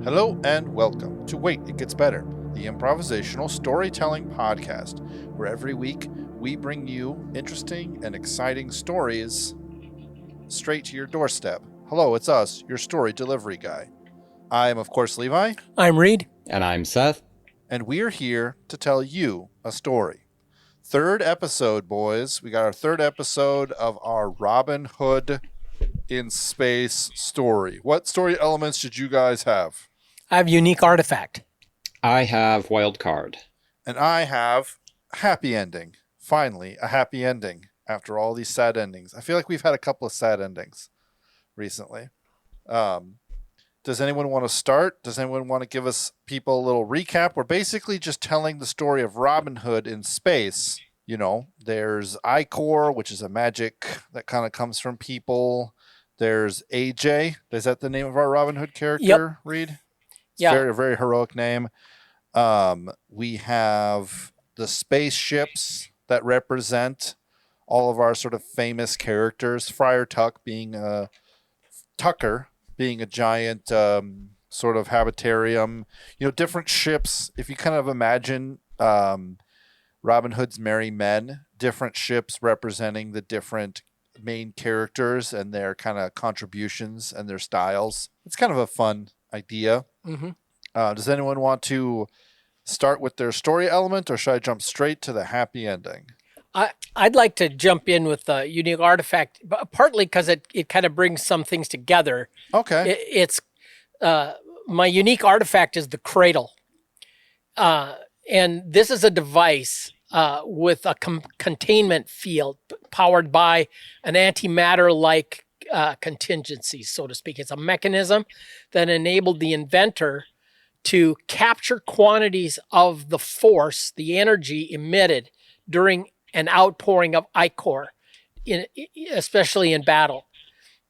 Hello and welcome to Wait, It Gets Better, the improvisational storytelling podcast, where every week we bring you interesting and exciting stories straight to your doorstep. Hello, it's us, your story delivery guy. I am, of course, Levi. I'm Reed. And I'm Seth. And we're here to tell you a story. Third episode, boys. We got our third episode of our Robin Hood in space story. What story elements did you guys have? I have unique artifact. I have wild card. And I have happy ending. Finally, a happy ending after all these sad endings. I feel like we've had a couple of sad endings recently. Does anyone want to start? Does anyone want to give us people a little recap? We're basically just telling the story of Robin Hood in space. You know, there's Icor, which is a magic that kind of comes from people. There's AJ. Is that the name of our Robin Hood character, Yep. Reed? It's Yeah. very, very heroic name. We have the spaceships that represent all of our sort of famous characters. Friar Tuck being Tucker being a giant sort of habitarium. You know, different ships. If you kind of imagine Robin Hood's Merry Men, different ships representing the different main characters and their kind of contributions and their styles. It's kind of a fun idea. Mm-hmm. Does anyone want to start with their story element, or should I jump straight to the happy ending? I'd like to jump in with the unique artifact, partly because it kind of brings some things together. Okay. It's my unique artifact is the cradle. And this is a device with a containment field powered by an antimatter-like contingency, so to speak. It's a mechanism that enabled the inventor to capture quantities of the force, the energy emitted during an outpouring of Icor, especially in battle,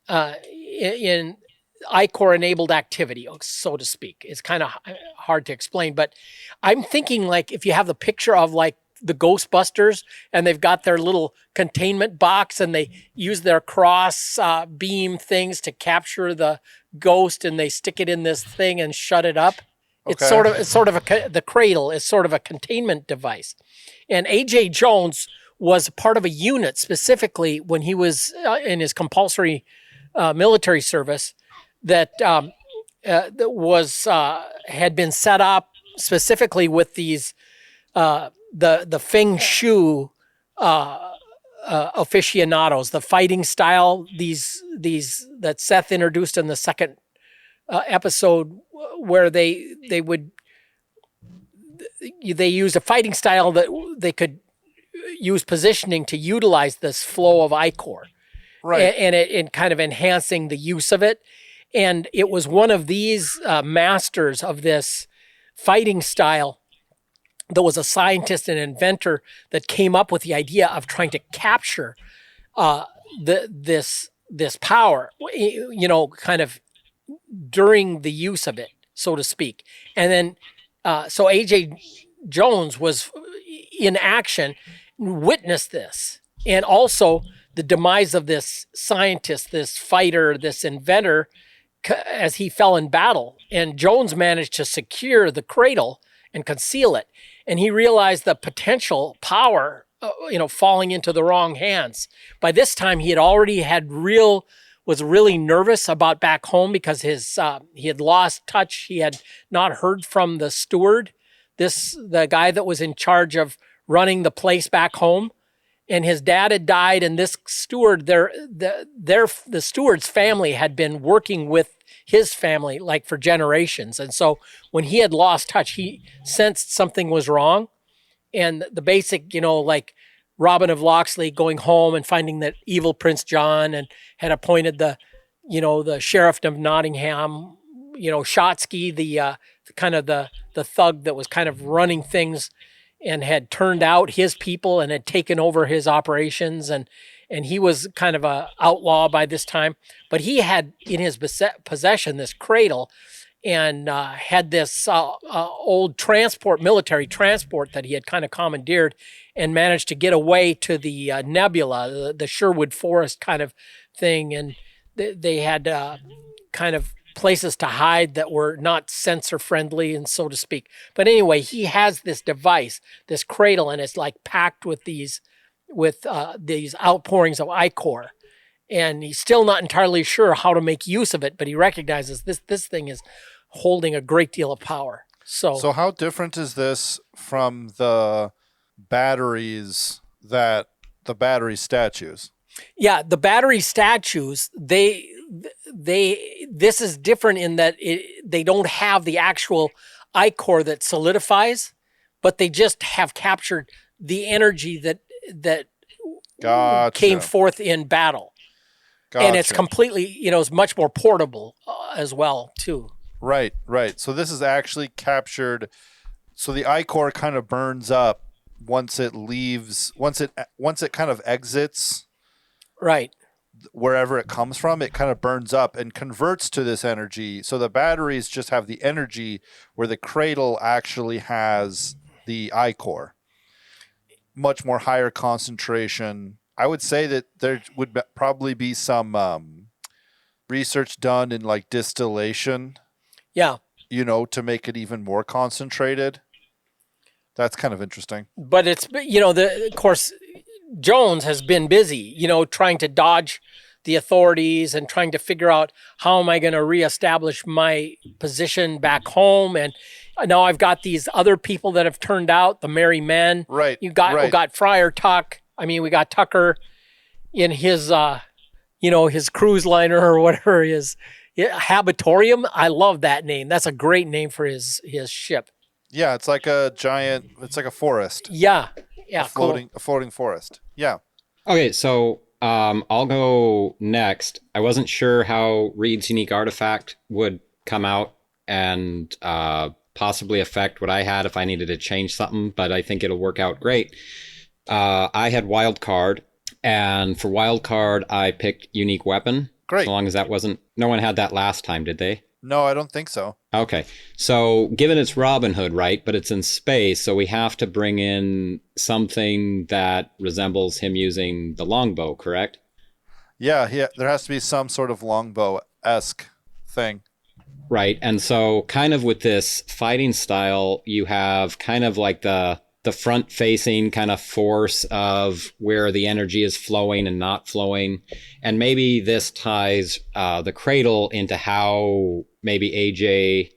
in Icor-enabled activity, so to speak. It's kind of hard to explain, but I'm thinking like if you have the picture of like the Ghostbusters and they've got their little containment box and they use their cross beam things to capture the ghost and they stick it in this thing and shut it up. Okay. The cradle is sort of a containment device. And A.J. Jones was part of a unit specifically when he was in his compulsory military service that had been set up specifically with these the Feng Shui aficionados, the fighting style, these that Seth introduced in the second episode, where they use a fighting style that they could use positioning to utilize this flow of Icor, Right. and kind of enhancing the use of it. And it was one of these masters of this fighting style that was a scientist and inventor that came up with the idea of trying to capture this power, you know, kind of during the use of it, so to speak. And then, so A.J. Jones was in action, witnessed this, and also the demise of this scientist, this fighter, this inventor, as he fell in battle. And Jones managed to secure the cradle and conceal it. And he realized the potential power, falling into the wrong hands. By this time, he had already was really nervous about back home because he had lost touch. He had not heard from the steward, the guy that was in charge of running the place back home. And his dad had died, and this steward, the steward's family had been working with his family like for generations. And so when he had lost touch, he sensed something was wrong. And the basic, like Robin of Locksley going home and finding that evil Prince John and had appointed the sheriff of Nottingham, Shotsky, the thug that was kind of running things and had turned out his people and had taken over his operations. And he was kind of a outlaw by this time, but he had in his possession this cradle and had this old military transport that he had kind of commandeered and managed to get away to the nebula, the Sherwood Forest kind of thing. And they had kind of places to hide that were not sensor friendly, and so to speak. But anyway, he has this device, this cradle, and it's like packed with these outpourings of ichor. And he's still not entirely sure how to make use of it, but he recognizes this thing is holding a great deal of power. So how different is this from the batteries the battery statues? Yeah, the battery statues, this is different in that they don't have the actual ichor that solidifies, but they just have captured the energy that Gotcha. came forth in battle. Gotcha. And it's completely, it's much more portable as well, too. Right. So this is actually captured. So the ichor kind of burns up once it kind of exits. Right. Wherever it comes from, it kind of burns up and converts to this energy. So the batteries just have the energy where the cradle actually has the ichor. Much more higher concentration. I would say that there would probably be some research done in like distillation. Yeah. To make it even more concentrated. That's kind of interesting. But it's, of course, Jones has been busy, trying to dodge the authorities and trying to figure out how am I going to reestablish my position back home. And now I've got these other people that have turned out, the merry men. Right. We got Friar Tuck. We got Tucker in his, his cruise liner or whatever his Habitorium. I love that name. That's a great name for his ship. Yeah, it's like a forest. Yeah. A floating forest. Yeah. Okay, so I'll go next. I wasn't sure how Reed's unique artifact would come out and possibly affect what I had if I needed to change something, but I think it'll work out great. I had wild card, and for wild card, I picked unique weapon. Great. So long as that wasn't... No one had that last time, did they? No, I don't think so. Okay. So given it's Robin Hood, right? But it's in space, so we have to bring in something that resembles him using the longbow, correct? Yeah. There has to be some sort of longbow-esque thing. Right. And so kind of with this fighting style, you have kind of like the front-facing kind of force of where the energy is flowing and not flowing. And maybe this ties the cradle into how maybe AJ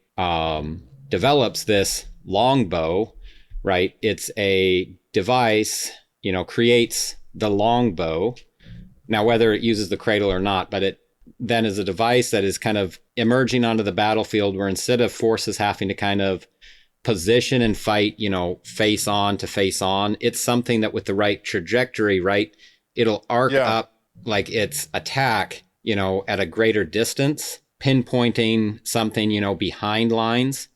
develops this longbow, right? It's a device, creates the longbow. Now, whether it uses the cradle or not, but it then is a device that is kind of emerging onto the battlefield where instead of forces having to kind of position and fight, face on to face on, it's something that with the right trajectory, right, it'll arc up like its attack, at a greater distance, pinpointing something, behind lines,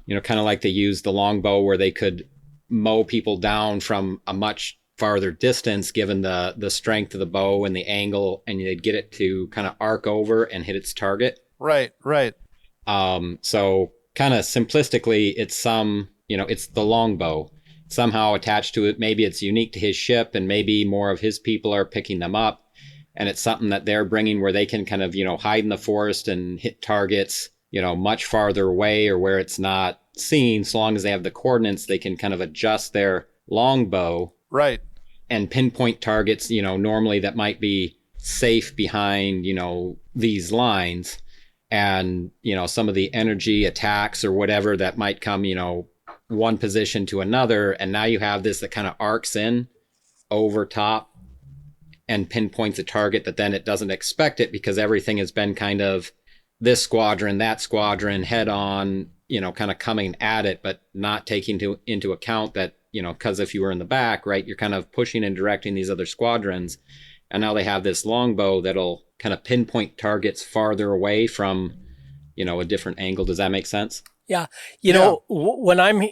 kind of like they use the longbow where they could mow people down from a much farther distance given the strength of the bow and the angle, and they'd get it to kind of arc over and hit its target. Right. So kind of simplistically, it's it's the longbow somehow attached to it. Maybe it's unique to his ship, and maybe more of his people are picking them up, and it's something that they're bringing where they can kind of, hide in the forest and hit targets, much farther away or where it's not seen. So long as they have the coordinates, they can kind of adjust their longbow. Right. And pinpoint targets, normally that might be safe behind, these lines. And, some of the energy attacks or whatever that might come, one position to another. And now you have this that kind of arcs in over top and pinpoints a target that then it doesn't expect it because everything has been kind of this squadron, that squadron, head on, kind of coming at it, but not taking into account that, because if you were in the back, right, you're kind of pushing and directing these other squadrons. And now they have this longbow that'll kind of pinpoint targets farther away from, a different angle. Does that make sense? Yeah. When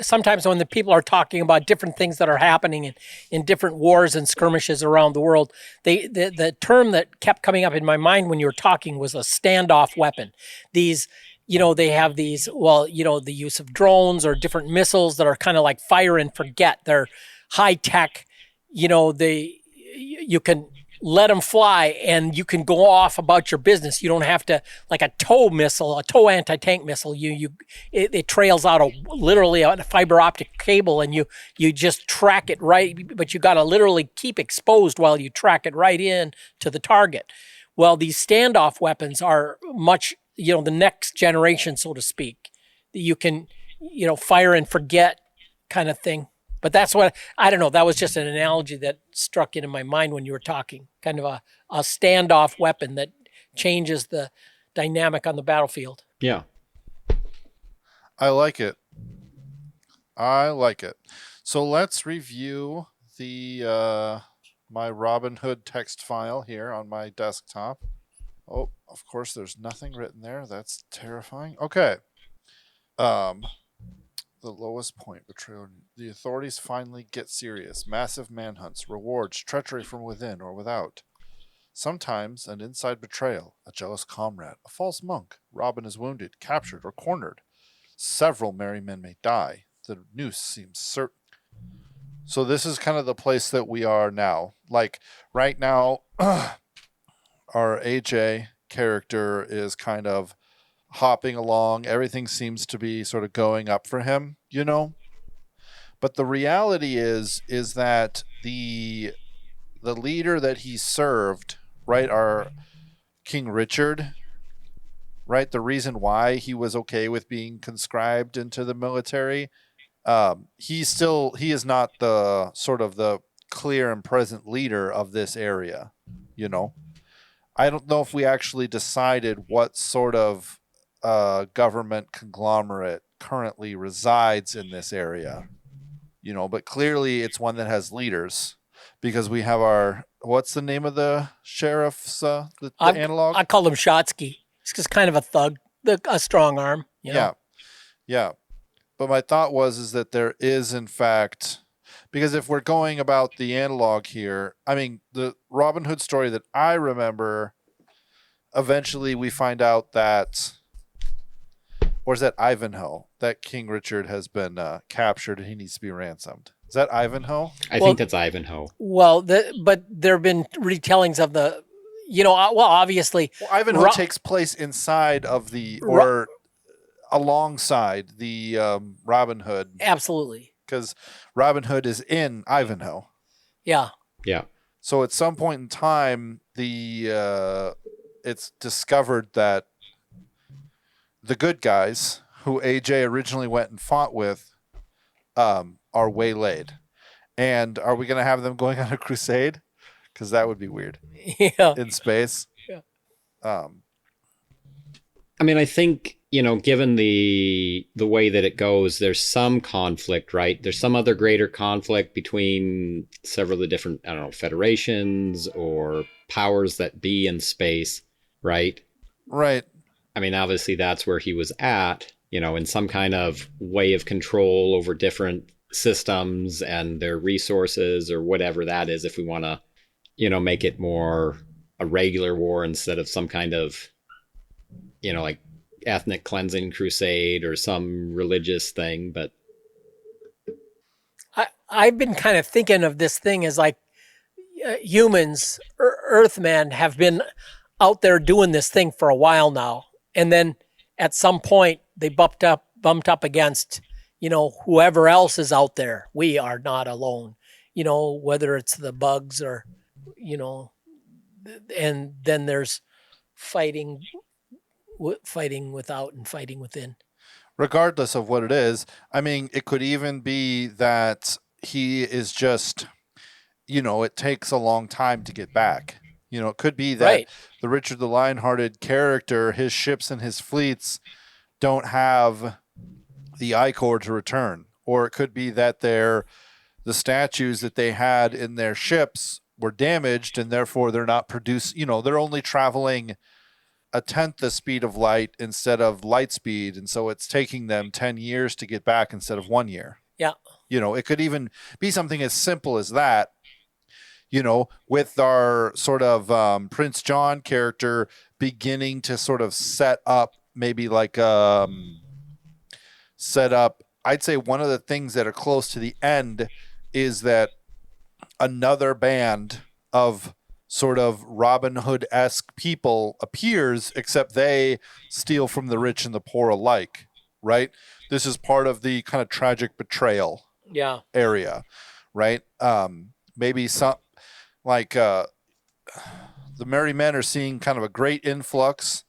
sometimes when the people are talking about different things that are happening in different wars and skirmishes around the world, the term that kept coming up in my mind when you were talking was a standoff weapon. These, they have these, the use of drones or different missiles that are kind of like fire and forget. They're high tech, you can let them fly, and you can go off about your business. You don't have to, like a tow missile, a tow anti-tank missile. It trails out literally a fiber optic cable, and you just track it right. But you got to literally keep exposed while you track it right in to the target. Well, these standoff weapons are much, the next generation, so to speak. You can, fire and forget kind of thing. But that's what, I don't know, that was just an analogy that struck into my mind when you were talking. Kind of a standoff weapon that changes the dynamic on the battlefield. Yeah. I like it. So let's review the my Robin Hood text file here on my desktop. Oh, of course, there's nothing written there. That's terrifying. Okay. The lowest point, betrayal. The authorities finally get serious. Massive manhunts, rewards, treachery from within or without. Sometimes an inside betrayal, a jealous comrade, a false monk. Robin is wounded, captured, or cornered. Several merry men may die. The noose seems certain. So this is kind of the place that we are now. Like right now, our AJ character is kind of hopping along. Everything seems to be sort of going up for him, But the reality is that the leader that he served, right, our King Richard, right, the reason why he was okay with being conscribed into the military, he is not the sort of the clear and present leader of this area, I don't know if we actually decided what sort of government conglomerate currently resides in this area, but clearly it's one that has leaders, because we have what's the name of the sheriff's the analog? I call him Shotsky. He's just kind of a thug, a strong arm. Yeah. But my thought is that there is, in fact, because if we're going about the analog here, I mean, the Robin Hood story that I remember, eventually we find out that, or is that Ivanhoe, that King Richard has been captured and he needs to be ransomed? Is that Ivanhoe? I think that's Ivanhoe. Well, but there have been retellings of the, obviously. Well, Ivanhoe takes place inside of or alongside the Robin Hood. Absolutely. Because Robin Hood is in Ivanhoe. Yeah. Yeah. So at some point in time, it's discovered that the good guys who AJ originally went and fought with are waylaid. And are we going to have them going on a crusade? Because that would be weird. Yeah. In space. Yeah. I mean, I think, given the way that it goes, there's some conflict, right? There's some other greater conflict between several of the different, federations or powers that be in space, right? Right. I mean, obviously that's where he was at, in some kind of way of control over different systems and their resources or whatever that is, if we want to, make it more a regular war instead of some kind of, like ethnic cleansing crusade or some religious thing. But I've been kind of thinking of this thing as like humans, Earthmen have been out there doing this thing for a while now. And then at some point they bumped up against, whoever else is out there. We are not alone, whether it's the bugs or, and then there's fighting without and fighting within. Regardless of what it is, I mean, it could even be that he is just, it takes a long time to get back. It could be that right. The Richard the Lionhearted character, his ships and his fleets don't have the I-Corps to return. Or it could be that the statues that they had in their ships were damaged and therefore they're not they're only traveling a tenth the speed of light instead of light speed. And so it's taking them 10 years to get back instead of 1 year. Yeah. It could even be something as simple as that, with our sort of Prince John character beginning to sort of set up maybe like I'd say one of the things that are close to the end is that another band of sort of Robin Hood-esque people appears, except they steal from the rich and the poor alike, right? This is part of the kind of tragic betrayal Yeah. area, right? Maybe some like the merry men are seeing kind of a great influx,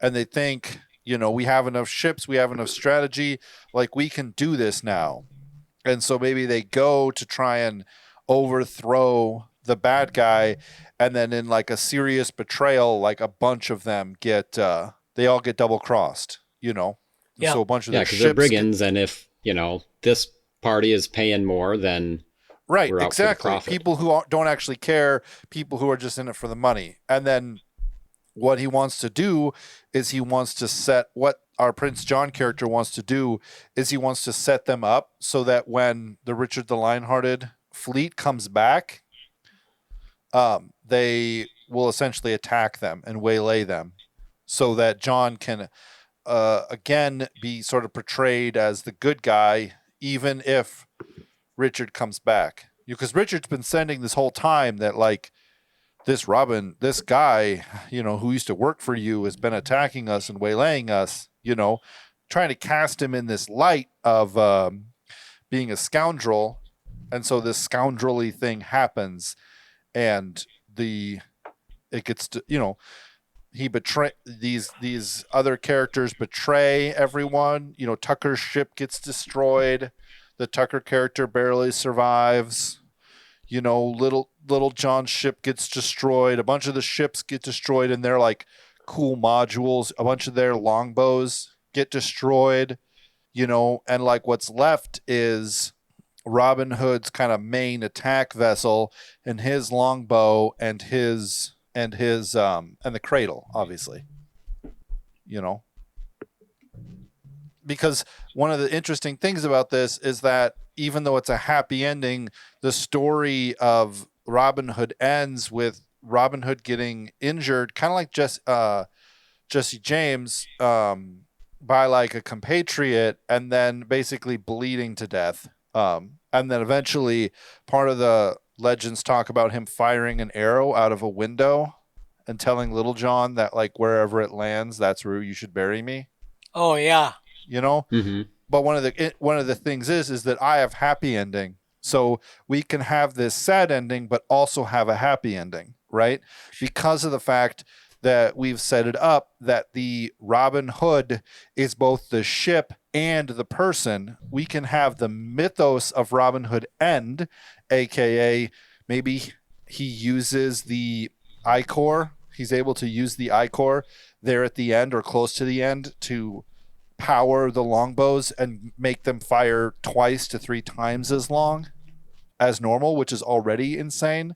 and they think, we have enough ships, we have enough strategy, like we can do this now. And so maybe they go to try and overthrow the bad guy, and then in like a serious betrayal, like a bunch of them they all get double crossed, And Yeah. so a bunch of Yeah, their because they're ships brigands, and if, this party is paying more, then right, we're out for the exactly. profit. People who don't actually care, people who are just in it for the money. And then what he wants to do is he wants to set what our Prince John character wants to do is he wants to set them up so that when the Richard the Lionhearted fleet comes back, they will essentially attack them and waylay them so that John can again be sort of portrayed as the good guy, even if Richard comes back. Because Richard's been sending this whole time that like this guy, who used to work for you has been attacking us and waylaying us, trying to cast him in this light of being a scoundrel. And so this scoundrelly thing happens, and it gets to, he betray these other characters betray everyone. Tucker's ship gets destroyed. The Tucker character barely survives. Little John's ship gets destroyed. A bunch of the ships get destroyed, and they're like cool modules. A bunch of their longbows get destroyed, and like what's left is Robin Hood's kind of main attack vessel and his longbow and the cradle, obviously. Because one of the interesting things about this is that even though it's a happy ending, the story of Robin Hood ends with Robin Hood getting injured, kind of like Jesse James, by like a compatriot, and then basically bleeding to death. And then eventually part of the legends talk about him firing an arrow out of a window and telling Little John that like wherever it lands, that's where you should bury me. Oh yeah. Mm-hmm. But one of the things is that I have happy ending. So we can have this sad ending, but also have a happy ending, right? Because of the fact that we've set it up that the Robin Hood is both the ship and the person. We can have the mythos of Robin Hood end, aka maybe he uses the I-Core. He's able to use the I-Core there at the end or close to the end to power the longbows and make them fire twice to 3 times as long as normal, which is already insane,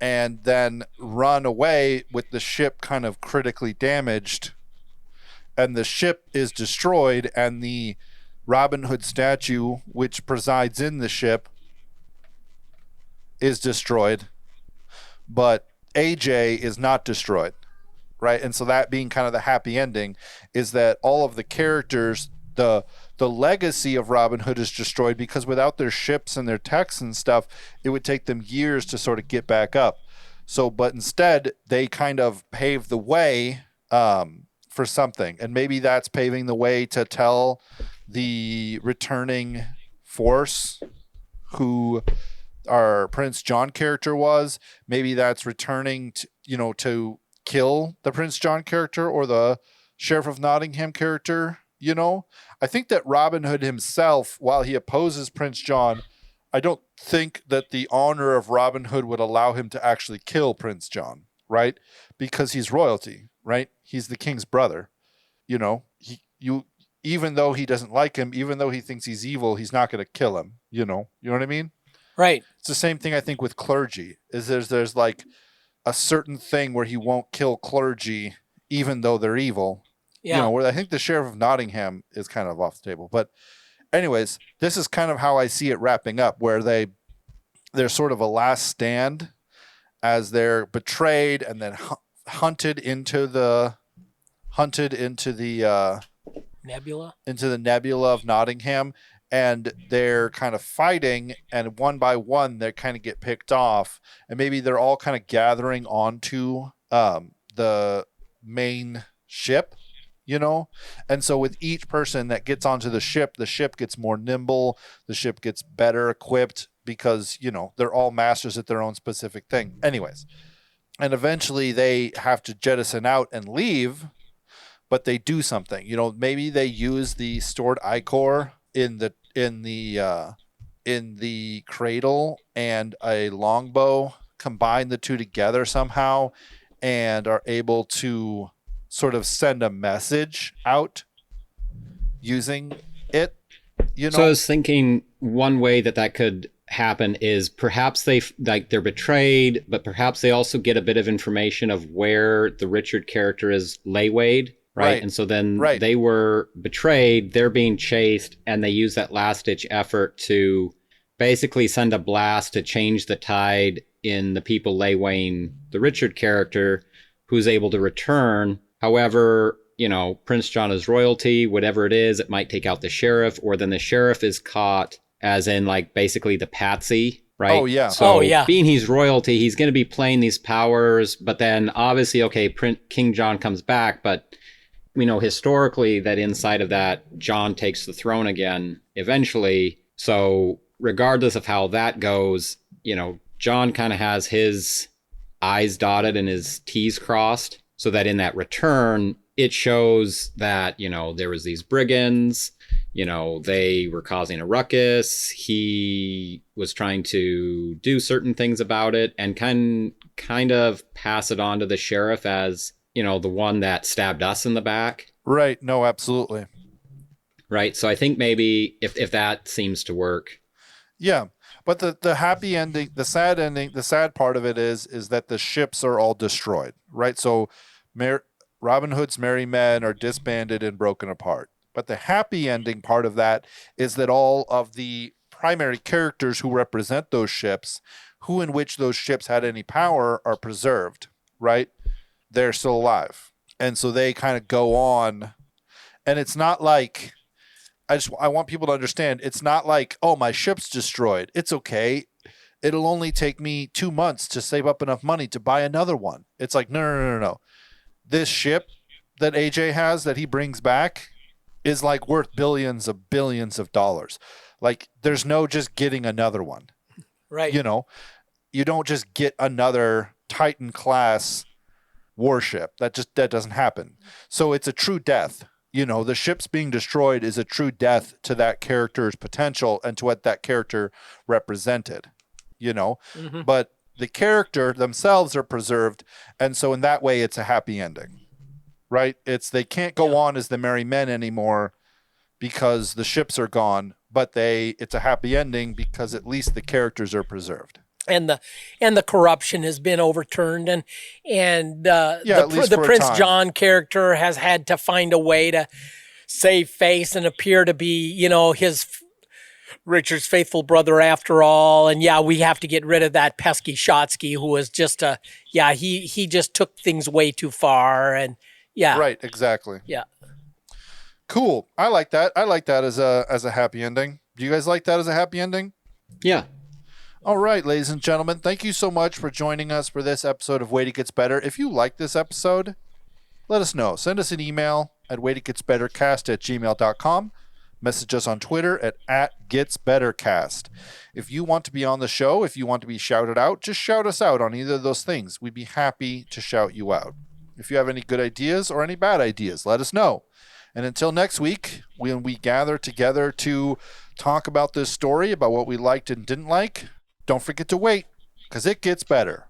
and then run away with the ship kind of critically damaged, and the ship is destroyed, and the Robin Hood statue, which presides in the ship, is destroyed, but AJ is not destroyed. Right. And so that being kind of the happy ending is that all of the characters, the legacy of Robin Hood is destroyed because without their ships and their techs and stuff, it would take them years to sort of get back up. So, but instead they kind of pave the way for something. And maybe that's paving the way to tell the returning force who our Prince John character was. Maybe that's returning to, to kill the Prince John character or the Sheriff of Nottingham character. I think that Robin Hood himself, while he opposes Prince John, I don't think that the honor of Robin Hood would allow him to actually kill Prince John, right? Because he's royalty, right? He's the king's brother. Even though he doesn't like him, even though he thinks he's evil, he's not going to kill him. You know what I mean? Right. It's the same thing I think with clergy. Is there's like a certain thing where he won't kill clergy even though they're evil. Yeah. Where I think the Sheriff of Nottingham is kind of off the table. But anyways, this is kind of how I see it wrapping up, where they're sort of a last stand as they're betrayed and then hunted into the Nebula. into the nebula of Nottingham, and they're kind of fighting, and one by one they kind of get picked off, and maybe they're all kind of gathering onto the main ship, and so with each person that gets onto the ship gets more nimble, the ship gets better equipped, because they're all masters at their own specific thing anyways. And eventually they have to jettison out and leave, but they do something. Maybe they use the stored ichor in the cradle and a longbow, combine the two together somehow, and are able to sort of send a message out using it. So I was thinking one way that could happen is perhaps they're betrayed, but perhaps they also get a bit of information of where the Richard character is laywayed. Right. And so then they were betrayed, they're being chased, and they use that last ditch effort to basically send a blast to change the tide in the people laywaying the Richard character, who's able to return. However, Prince John is royalty, whatever it is, it might take out the sheriff, or then the sheriff is caught, as in like basically the patsy. Right. Oh, yeah. So being he's royalty, he's going to be playing these powers, but then obviously, King John comes back, but we know historically that inside of that, John takes the throne again eventually. So regardless of how that goes, John kind of has his I's dotted and his T's crossed, so that in that return, it shows that, there was these brigands, they were causing a ruckus. He was trying to do certain things about it and kind of pass it on to the sheriff as, the one that stabbed us in the back. Right. No, absolutely. Right. So I think maybe if that seems to work. Yeah. But the happy ending, the sad part of it is that the ships are all destroyed. Right. So Robin Hood's merry men are disbanded and broken apart. But the happy ending part of that is that all of the primary characters who represent those ships, who in which those ships had any power, are preserved. Right. They're still alive. And so they kind of go on. And it's not like, I want people to understand, it's not like, oh, my ship's destroyed. It's okay. It'll only take me 2 months to save up enough money to buy another one. It's like, no. This ship that AJ has that he brings back is like worth billions of dollars. Like, there's no just getting another one. Right. You don't just get another Titan class warship. That doesn't happen. So it's a true death. The ships being destroyed is a true death to that character's potential and to what that character represented. Mm-hmm. But the character themselves are preserved, and so in that way it's a happy ending. Right? They can't go on as the merry men anymore because the ships are gone, but it's a happy ending because at least the characters are preserved. And the corruption has been overturned, and the Prince John character has had to find a way to save face and appear to be, his Richard's faithful brother after all. And we have to get rid of that pesky Shotsky, who was just he just took things way too far. And right, exactly. Yeah, cool. I like that. I like that as a happy ending. Do you guys like that as a happy ending? Yeah. All right, ladies and gentlemen, thank you so much for joining us for this episode of Wait It Gets Better. If you like this episode, let us know. Send us an email at waititgetsbettercast@gmail.com. Message us on Twitter at @getsbettercast. If you want to be on the show, if you want to be shouted out, just shout us out on either of those things. We'd be happy to shout you out. If you have any good ideas or any bad ideas, let us know. And until next week, when we gather together to talk about this story, about what we liked and didn't like, don't forget to wait, because it gets better.